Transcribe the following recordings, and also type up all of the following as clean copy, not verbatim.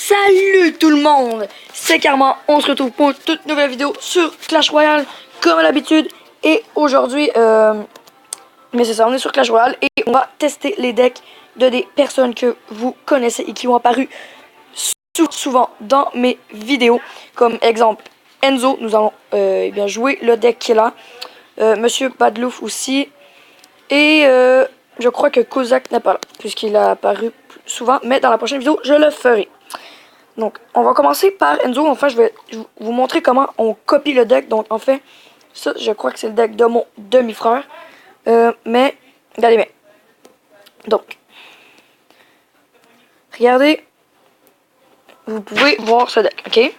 Salut tout le monde, c'est Karma, on se retrouve pour une toute nouvelle vidéo sur Clash Royale comme à l'habitude. Et aujourd'hui, mais c'est ça, on est sur Clash Royale et on va tester les decks de des personnes que vous connaissez et qui ont apparu souvent dans mes vidéos. Comme exemple Enzo, nous allons eh bien jouer le deck qu'il a. Monsieur Badlouf aussi. Et je crois que Kozak n'est pas là, puisqu'il a apparu souvent, mais dans la prochaine vidéo, je le ferai. Donc, on va commencer par Enzo. Enfin, je vais vous montrer comment on copie le deck. Donc, en fait, ça, je crois que c'est le deck de mon demi-frère. Mais, regardez bien. Donc, regardez. Vous pouvez voir ce deck, ok?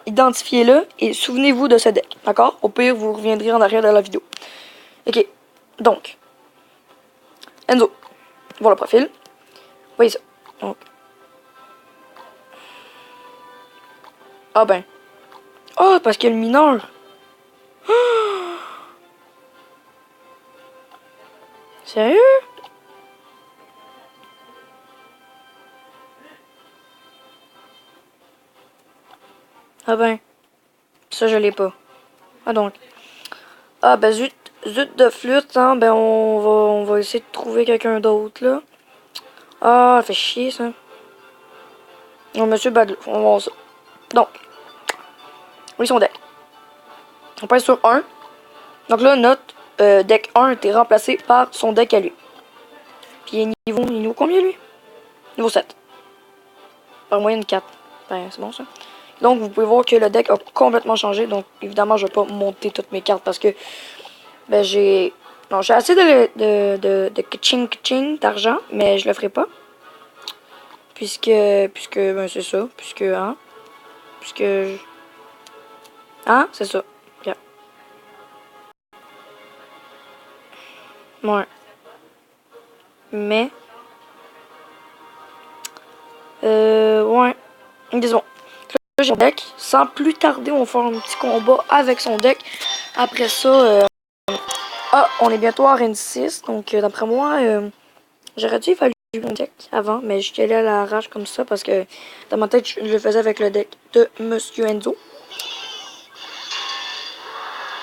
Identifiez-le et souvenez-vous de ce deck, d'accord? Au pire, vous reviendrez en arrière de la vidéo. Ok, donc, Enzo, voir le profil. Voyez ça. Donc, ah ben. Oh, parce qu'il y a le mineur. Sérieux? Ah ben. Ça, je l'ai pas. Ah donc. Ah ben zut. Zut de flûte, hein. Ben on va essayer de trouver quelqu'un d'autre, là. Ah, ça fait chier, ça. Non, monsieur Badlou. On va voir ça. Donc. Oui, son deck. On passe sur 1. Donc là, notre deck 1 a été remplacé par son deck à lui. Puis il est niveau combien, lui? Niveau 7. Par moyenne 4. Ben, c'est bon, ça. Donc, vous pouvez voir que le deck a complètement changé. Donc, évidemment, je vais pas monter toutes mes cartes parce que ben, j'ai assez de kaching d'argent, mais je le ferai pas. Puisque ben, c'est ça. Hein, c'est ça. Yeah. Ouais. Mais, ouais. Disons. Là, j'ai mon deck. Sans plus tarder, on va faire un petit combat avec son deck. Après ça, on est bientôt à Reine 6. Donc, d'après moi, j'aurais dû évaluer mon deck avant. Mais je suis allé à la rage comme ça parce que dans ma tête, je le faisais avec le deck de Monsieur Enzo.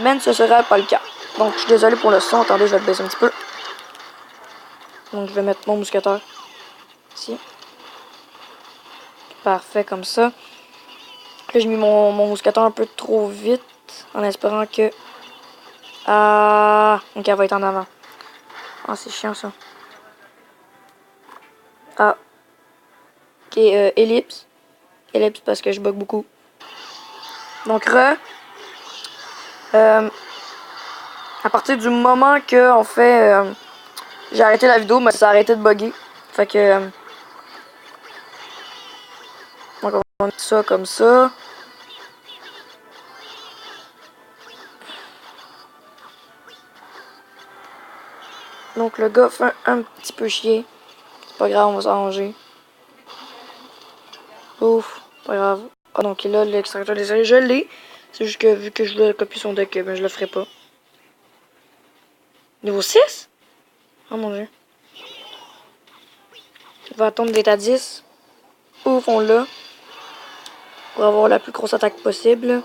Mais ce sera pas le cas. Donc, je suis désolé pour le son. Attendez, je vais le baisser un petit peu. Donc, je vais mettre mon mousqueteur ici. Parfait, comme ça. Là, j'ai mis mon mousqueteur un peu trop vite en espérant que... Ah, ok, elle va être en avant. Ah, c'est chiant, ça. Ah. Ok, ellipse. Ellipse parce que je bug beaucoup. Donc, à partir du moment que, en fait, j'ai arrêté la vidéo, mais ça a arrêté de bugger. Fait que... donc, on va mettre ça comme ça. Donc, le gars fait un petit peu chier. C'est pas grave, on va s'arranger. Ouf, pas grave. Ah, donc là, l'extracteur des séries, je l'ai. C'est juste que vu que je dois copier son deck, ben je le ferai pas. Niveau 6? Oh mon dieu. Il va attendre d'être à 10. Ouf, on l'a. Pour avoir la plus grosse attaque possible.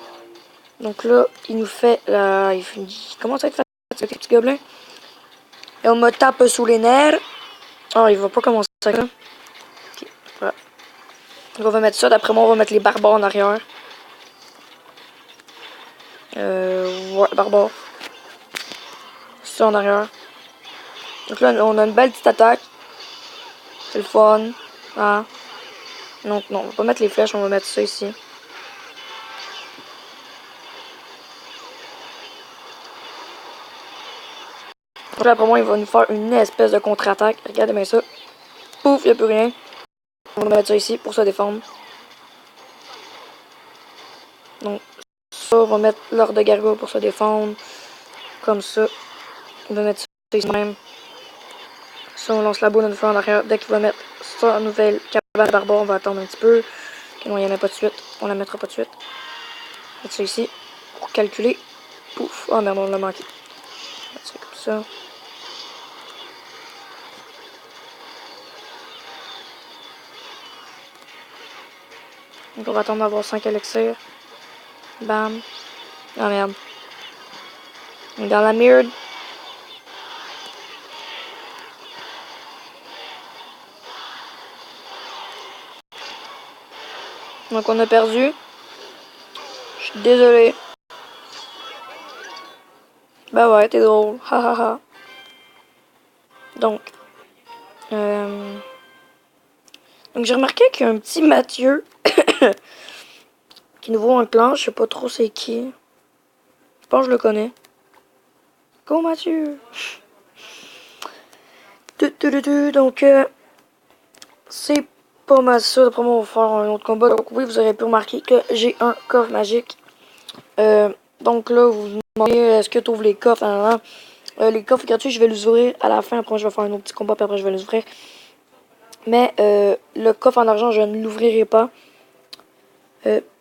Donc là, il nous fait la... Il commence à être fatigué, ce petit gobelin. Et on me tape sous les nerfs. Oh, il va pas commencer ça. Ok, voilà. Donc on va mettre ça. D'après moi, on va mettre les barbares en arrière. Ouais, barbares. Ça en arrière. Donc là, on a une belle petite attaque. C'est le fun. Ah. Donc non, on va pas mettre les flèches, on va mettre ça ici. Donc là, après moi, il va nous faire une espèce de contre-attaque. Regardez bien ça. Pouf, il n'y a plus rien. On va mettre ça ici pour se défendre. Donc, ça, on va mettre l'ordre de gargouille pour se défendre. Comme ça. On va mettre ça ici même. Ça, on lance la boule une fois en arrière. Dès qu'il va mettre sa nouvelle cabane barbare, on va attendre un petit peu. Ok, non, il n'y en a pas de suite. On la mettra pas de suite. Mettre ça ici. Pour calculer. Pouf. Oh merde, on l'a manqué. Mettre ça comme ça. Donc on va attendre d'avoir 5 élixirs. Bam. Ah merde. On est dans la merde. Donc on a perdu. Je suis désolé. Bah ouais, t'es drôle. Ha ha ha. Donc. Donc j'ai remarqué qu'il y a un petit Mathieu qui nous voit un clan. Je sais pas trop c'est qui. Je pense que je le connais. Go Mathieu. Donc c'est pas mal ça. D'après moi on va faire un autre combat. Donc oui, vous aurez pu remarquer que j'ai un coffre magique. Donc là vous vous demandez est-ce que tu ouvres les coffres. Les coffres gratuits je vais les ouvrir à la fin. Après je vais faire un autre petit combat puis après je vais les ouvrir. Mais le coffre en argent je ne l'ouvrirai pas.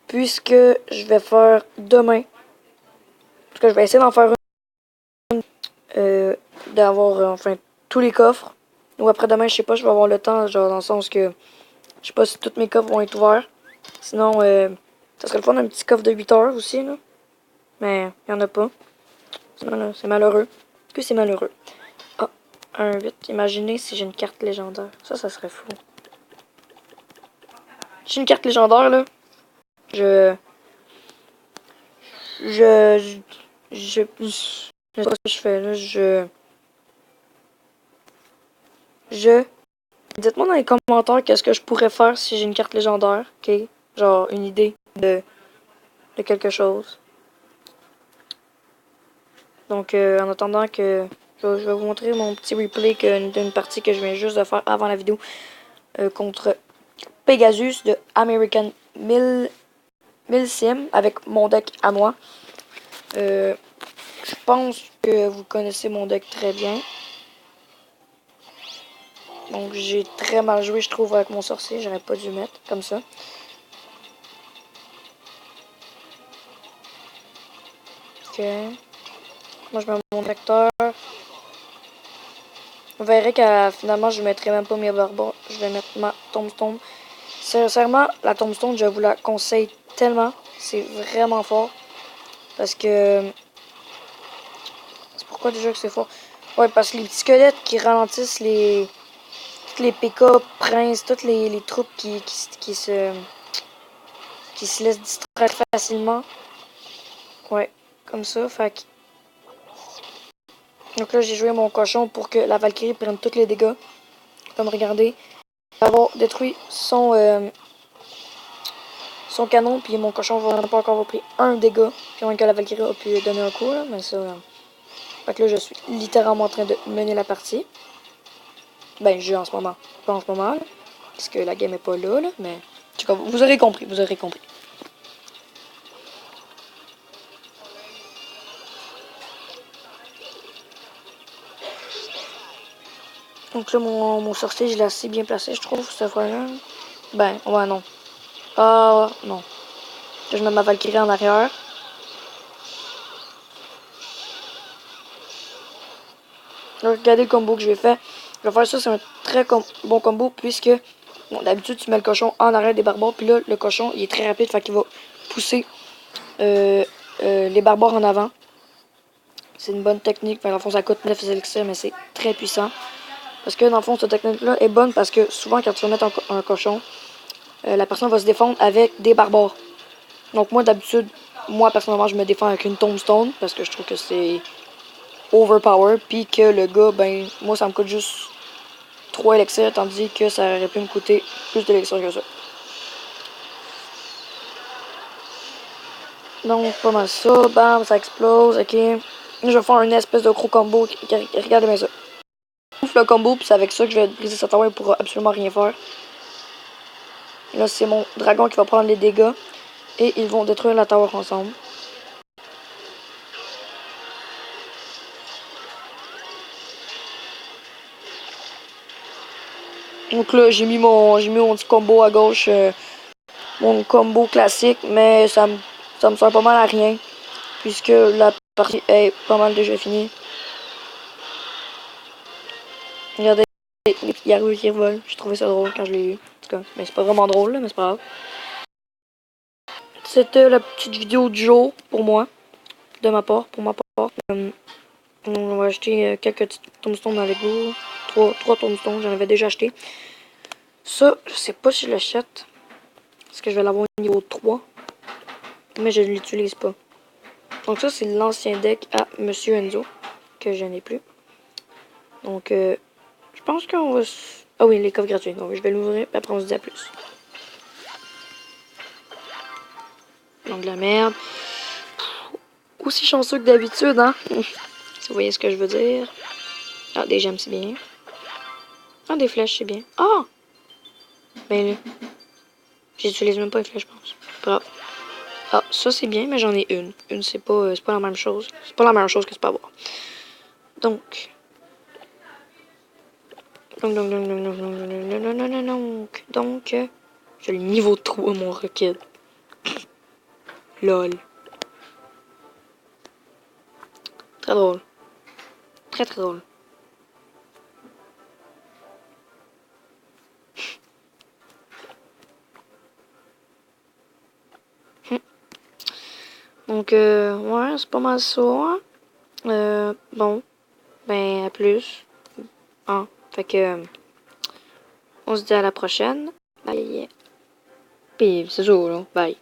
Puisque je vais faire demain. En tout cas je vais essayer d'en faire une. D'avoir enfin tous les coffres. Ou après demain, je sais pas, je vais avoir le temps, genre dans le sens que je sais pas si tous mes coffres vont être ouverts. Sinon, ça serait le fun d'un petit coffre de 8 heures aussi, là. Mais il y en a pas. C'est malheureux. Que c'est malheureux. Ah, un 8. Imaginez si j'ai une carte légendaire. Ça serait fou. J'ai une carte légendaire, là. Je. Je. Je. Je sais pas ce que je fais, là. Dites-moi dans les commentaires qu'est-ce que je pourrais faire si j'ai une carte légendaire, ok? Genre une idée de quelque chose. Donc en attendant que je vais vous montrer mon petit replay d'une partie que je viens juste de faire avant la vidéo contre Pegasus de American 1000 Sim avec mon deck à moi. Je pense que vous connaissez mon deck très bien. Donc j'ai très mal joué je trouve avec mon sorcier, j'aurais pas dû mettre comme ça. Ok. Moi je mets mon acteur. On verrait qu'à finalement je mettrai même pas mes barbares. Je vais mettre ma tombstone. Sincèrement, la tombstone, je vous la conseille tellement. C'est vraiment fort. Parce que. C'est pourquoi déjà que c'est fort? Ouais, parce que les petits squelettes qui ralentissent les. Toutes les PK, princes, toutes les troupes qui se laissent distraire facilement. Ouais, comme ça. Fait que. Donc là, j'ai joué mon cochon pour que la Valkyrie prenne tous les dégâts. Comme regardez. Avoir détruit son canon, puis mon cochon va pas encore avoir pris un dégât. Puis que la Valkyrie a pu donner un coup, là, mais ça. Fait que là, je suis littéralement en train de mener la partie. Ben, je joue en ce moment. Pas en ce moment, là, parce que la game est pas là, mais. En tout cas, vous aurez compris, vous aurez compris. Donc là, mon sorcier, je l'ai assez bien placé, je trouve, cette fois-là. Ben, ouais, non. Ah, non. Là, je mets ma Valkyrie en arrière. Là, regardez le combo que je vais faire. Je vais faire ça, c'est un très bon combo, puisque, bon, d'habitude, tu mets le cochon en arrière des barbares, puis là, le cochon, il est très rapide, fait qu'il va pousser les barbares en avant. C'est une bonne technique. Dans le fond, ça coûte 9 élixirs, mais c'est très puissant. Parce que dans le fond, cette technique-là est bonne parce que souvent, quand tu vas mettre un cochon, la personne va se défendre avec des barbares. Donc moi, d'habitude, moi, personnellement, je me défends avec une tombstone parce que je trouve que c'est overpower. Puis que le gars, ben, moi, ça me coûte juste 3 élixirs, tandis que ça aurait pu me coûter plus d'élixirs que ça. Donc, pas mal ça. Bam, ça explose, ok. Je vais faire une espèce de gros combo. Regardez bien ça. Le combo, puis c'est avec ça que je vais briser cette tower pour absolument rien faire. Là, c'est mon dragon qui va prendre les dégâts. Et ils vont détruire la tower ensemble. Donc là, j'ai mis mon petit combo à gauche. Mon combo classique. Mais ça me sert pas mal à rien. Puisque la partie est pas mal déjà finie. Regardez, il y a qui revole. J'ai trouvé ça drôle quand je l'ai eu. En tout cas, mais c'est pas vraiment drôle, là, mais c'est pas grave. c'était la petite vidéo du jour pour moi. De ma part, pour ma part. On va acheter quelques petites tombstones avec vous. Trois tombstones, j'en avais déjà acheté. Ça, je sais pas si je l'achète. Parce que je vais l'avoir au niveau 3. Mais je ne l'utilise pas. Donc ça, c'est l'ancien deck à Monsieur Enzo. Que je n'ai plus. Donc, je pense qu'on va... Ah oui, les coffres gratuits. Donc, je vais l'ouvrir, et après on se dit à plus. Donc, de la merde. Aussi chanceux que d'habitude, hein. Si vous voyez ce que je veux dire. Ah, des gemmes, c'est bien. Ah, des flèches, c'est bien. Ah! Ben là, j'utilise même pas les flèches, je pense. Bravo. Ah, ça c'est bien, mais j'en ai une. Une, c'est pas la même chose. C'est pas la même chose que c'est pas avoir. Donc. Donc, j'ai le niveau 3, mon Rocket. Lol. Très drôle. Très très drôle. Donc, ouais, c'est pas mal ça. Bon, ben, à plus. Hein, fait que, on se dit à la prochaine. Bye. Puis, c'est ça, là. Bye.